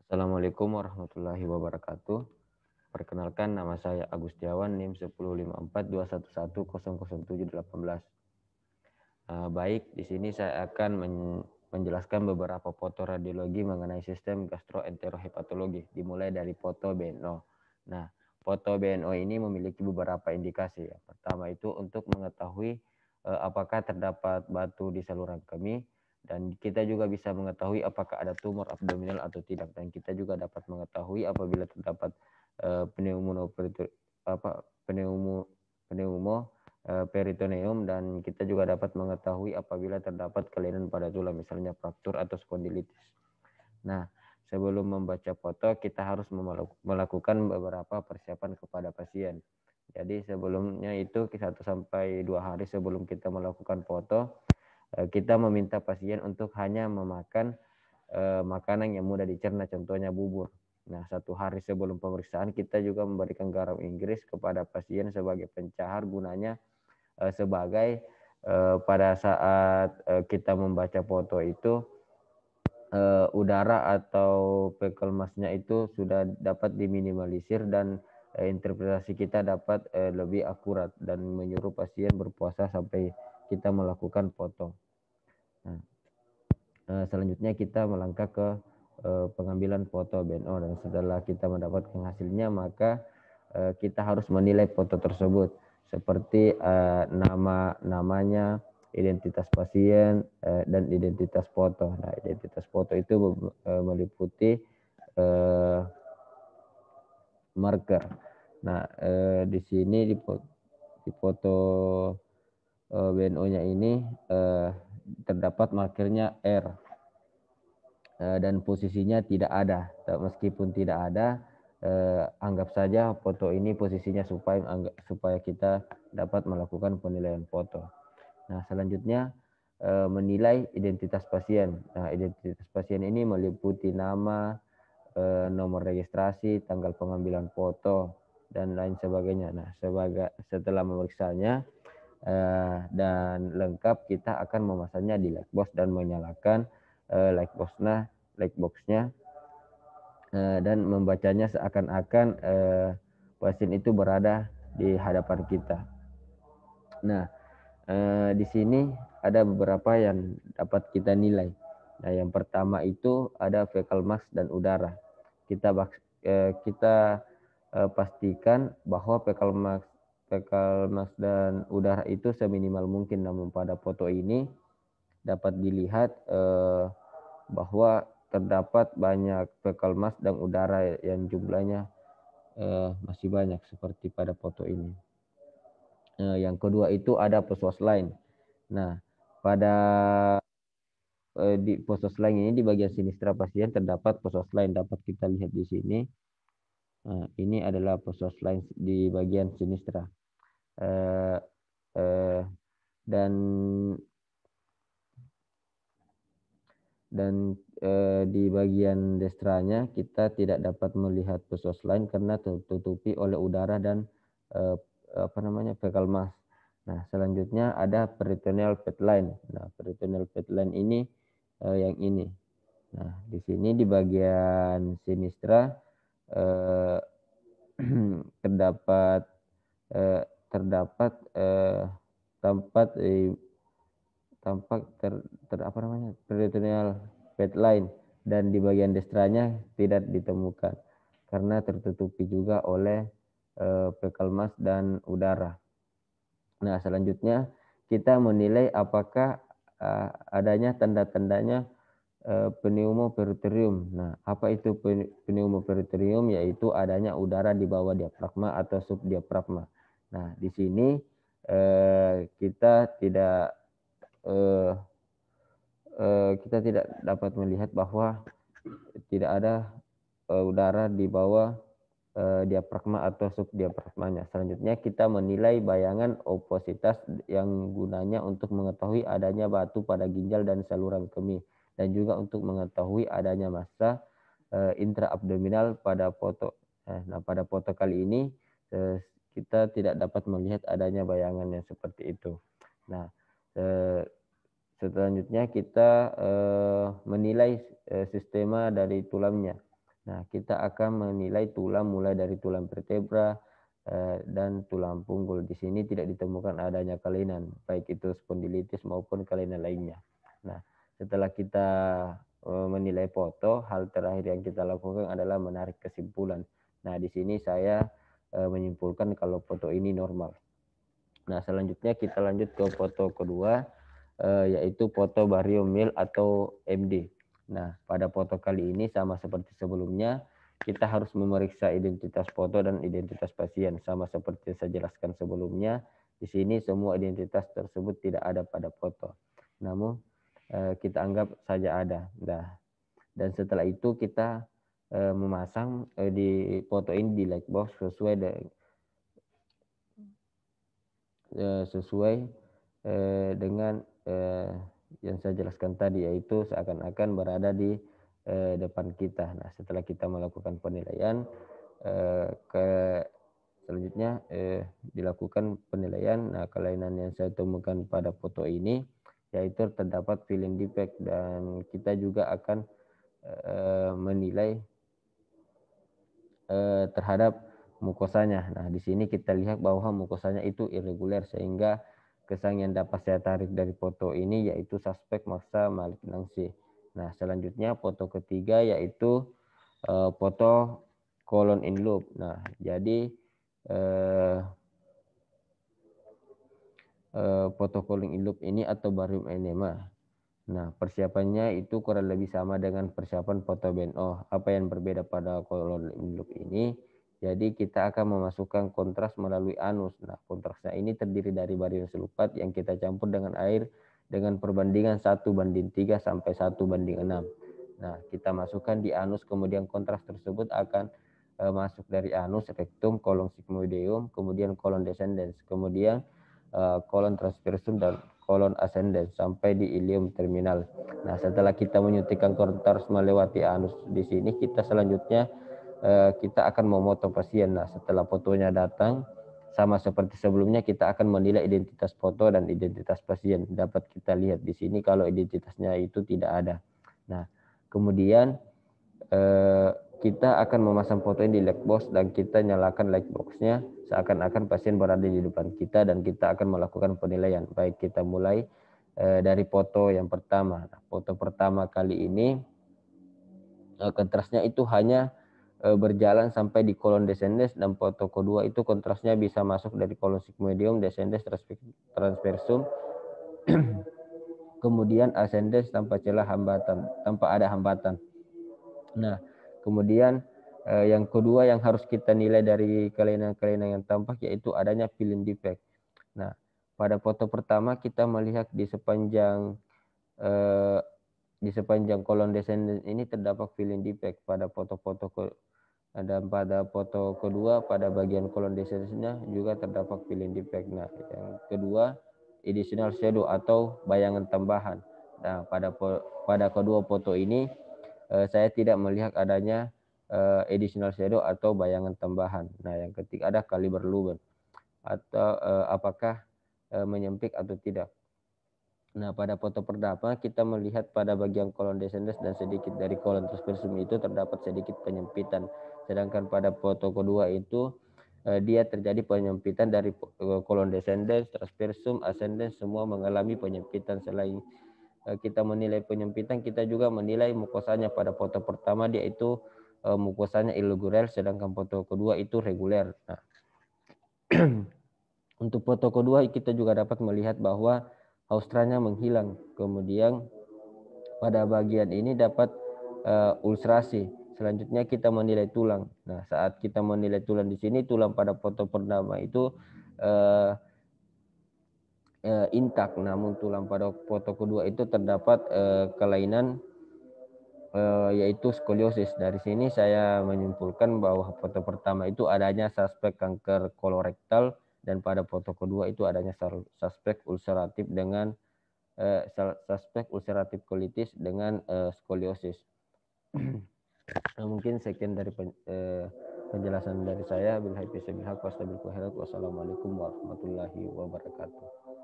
Assalamualaikum warahmatullahi wabarakatuh. Perkenalkan, nama saya Agustiawan, NIM 105421100718. Baik, di sini saya akan menjelaskan beberapa foto radiologi mengenai sistem gastroenterohepatologi, dimulai dari foto BNO. Nah, foto BNO ini memiliki beberapa indikasi. Yang pertama itu untuk mengetahui apakah terdapat batu di saluran kemih, dan kita juga bisa mengetahui apakah ada tumor abdominal atau tidak, dan kita juga dapat mengetahui apabila terdapat peritoneum, dan kita juga dapat mengetahui apabila terdapat kelainan pada tulang, misalnya fraktur atau spondilitis. Nah, sebelum membaca foto kita harus melakukan beberapa persiapan kepada pasien. Jadi sebelumnya itu 1-2 hari sebelum kita melakukan foto, kita meminta pasien untuk hanya memakan makanan yang mudah dicerna, contohnya bubur. Nah, 1 hari sebelum pemeriksaan kita juga memberikan garam Inggris kepada pasien sebagai pencahar, gunanya sebagai pada saat kita membaca foto itu udara atau fecal mass-nya itu sudah dapat diminimalisir, dan interpretasi kita dapat lebih akurat dan menyuruh pasien berpuasa sampai kita melakukan foto. Nah, selanjutnya kita melangkah ke pengambilan foto BNO, dan setelah kita mendapatkan hasilnya maka kita harus menilai foto tersebut seperti namanya, identitas pasien, dan identitas foto. Nah, identitas foto itu meliputi marker. Nah, di sini di foto BNO-nya ini terdapat markernya R, dan posisinya tidak ada. Meskipun tidak ada, anggap saja foto ini posisinya supaya kita dapat melakukan penilaian foto. Nah, selanjutnya menilai identitas pasien. Nah, identitas pasien ini meliputi nama, nomor registrasi, tanggal pengambilan foto, dan lain sebagainya. Nah, setelah memeriksanya dan lengkap, kita akan memasangnya di lightbox dan menyalakan lightbox-nya dan membacanya seakan-akan pasien itu berada di hadapan kita. Nah, di sini ada beberapa yang dapat kita nilai. Nah, yang pertama itu ada fecal mass dan udara. Kita pastikan bahwa fecal mass dan udara itu seminimal mungkin. Namun pada foto ini dapat dilihat bahwa terdapat banyak fecal mass dan udara yang jumlahnya masih banyak seperti pada foto ini. Yang kedua itu ada post line. Nah, pada di post line ini di bagian sinistra pasien terdapat post line, dapat kita lihat di sini. Nah, ini adalah post line di bagian sinistra. Dan di bagian destranya kita tidak dapat melihat post line karena tertutupi oleh udara dan fecal mass. Nah, selanjutnya ada peritoneal fat line. Nah, peritoneal fat line ini yang ini. Nah, di sini di bagian sinistra terdapat peritoneal fat line, dan di bagian destranya tidak ditemukan karena tertutupi juga oleh fecal mass dan udara. Nah, selanjutnya kita menilai apakah adanya tanda-tandanya pneumoperitorium. Nah, apa itu pneumoperitorium? Yaitu adanya udara di bawah diafragma atau subdiafragma. Nah, di sini kita tidak dapat melihat bahwa tidak ada udara di bawah diafragma atau subdiafragmanya. Selanjutnya kita menilai bayangan opositas yang gunanya untuk mengetahui adanya batu pada ginjal dan saluran kemih, dan juga untuk mengetahui adanya massa intraabdominal pada foto. Nah, pada foto kali ini kita tidak dapat melihat adanya bayangan yang seperti itu. Nah, selanjutnya kita menilai sistema dari tulangnya. Nah, kita akan menilai tulang mulai dari tulang vertebra dan tulang punggul. Di sini tidak ditemukan adanya kelainan, baik itu spondilitis maupun kelainan lainnya. Nah, setelah kita menilai foto, hal terakhir yang kita lakukan adalah menarik kesimpulan. Nah, di sini saya menyimpulkan kalau foto ini normal. Nah, selanjutnya kita lanjut ke foto kedua, yaitu foto barium Mil atau MD. Nah, pada foto kali ini sama seperti sebelumnya, kita harus memeriksa identitas foto dan identitas pasien. Sama seperti saya jelaskan sebelumnya, di sini semua identitas tersebut tidak ada pada foto. Namun, kita anggap saja ada. Nah, dan setelah itu kita memasang di foto ini di lightbox sesuai dengan yang saya jelaskan tadi, yaitu seakan-akan berada di depan kita. Nah, setelah kita melakukan penilaian, selanjutnya dilakukan penilaian. Nah, kelainan yang saya temukan pada foto ini yaitu terdapat filling defect, dan kita juga akan menilai terhadap mukosanya. Nah, di sini kita lihat bahwa mukosanya itu irregular, sehingga kesan yang dapat saya tarik dari foto ini yaitu suspek maksa malignansi. Nah, selanjutnya foto ketiga yaitu foto colon in loop. Nah, jadi foto colon in loop ini atau barium enema. Nah, persiapannya itu kurang lebih sama dengan persiapan foto BNO. Apa yang berbeda pada colon in loop ini? Jadi kita akan memasukkan kontras melalui anus. Nah, kontrasnya ini terdiri dari barium sulfat yang kita campur dengan air dengan perbandingan 1:3 sampai 1:6. Nah, kita masukkan di anus, kemudian kontras tersebut akan masuk dari anus, rektum, kolon sigmoideum, kemudian kolon descendens, kemudian kolon transversum dan kolon ascendens sampai di ilium terminal. Nah, setelah kita menyuntikkan kontras melewati anus di sini, kita selanjutnya kita akan memotong pasien. Nah, setelah fotonya datang, sama seperti sebelumnya, kita akan menilai identitas foto dan identitas pasien. Dapat kita lihat di sini kalau identitasnya itu tidak ada. Nah, kemudian kita akan memasang foto ini di lightbox dan kita nyalakan lightboxnya seakan-akan pasien berada di depan kita, dan kita akan melakukan penilaian. Baik, kita mulai dari foto yang pertama. Nah, foto pertama kali ini kontrasnya itu hanya berjalan sampai di kolon descendens, dan foto kedua itu kontrasnya bisa masuk dari kolon sigmoideum, descendens, transversum, kemudian ascendens tanpa celah hambatan, tanpa ada hambatan. Nah, kemudian yang kedua yang harus kita nilai dari kelainan-kelainan yang tampak yaitu adanya filling defect. Nah, pada foto pertama kita melihat di sepanjang kolon descendens ini terdapat filling defect. Pada foto kedua pada bagian kolon descendensnya juga terdapat filling defect. Nah, yang kedua additional shadow atau bayangan tambahan. Nah, pada kedua foto ini saya tidak melihat adanya additional shadow atau bayangan tambahan. Nah, yang ketiga ada kaliber lumen atau apakah menyempit atau tidak. Nah, pada foto pertama kita melihat pada bagian kolon descendens dan sedikit dari kolon transversum itu terdapat sedikit penyempitan. Sedangkan pada foto kedua itu dia terjadi penyempitan dari kolon descendens, transversum, ascendens, semua mengalami penyempitan. Selain kita menilai penyempitan, kita juga menilai mukosanya. Pada foto pertama dia itu mukosanya irregular, sedangkan foto kedua itu reguler. Nah, untuk foto kedua kita juga dapat melihat bahwa austranya menghilang. Kemudian pada bagian ini dapat ulcerasi. Selanjutnya kita menilai tulang. Nah, saat kita menilai tulang di sini, tulang pada foto pertama itu intak, namun tulang pada foto kedua itu terdapat kelainan yaitu skoliosis. Dari sini saya menyimpulkan bahwa foto pertama itu adanya suspek kanker kolorektal, dan pada foto kedua itu adanya suspek ulceratif dengan suspek ulceratif colitis dengan skoliosis. Nah, mungkin sekian dari penjelasan dari saya. Wassalamualaikum warahmatullahi wabarakatuh.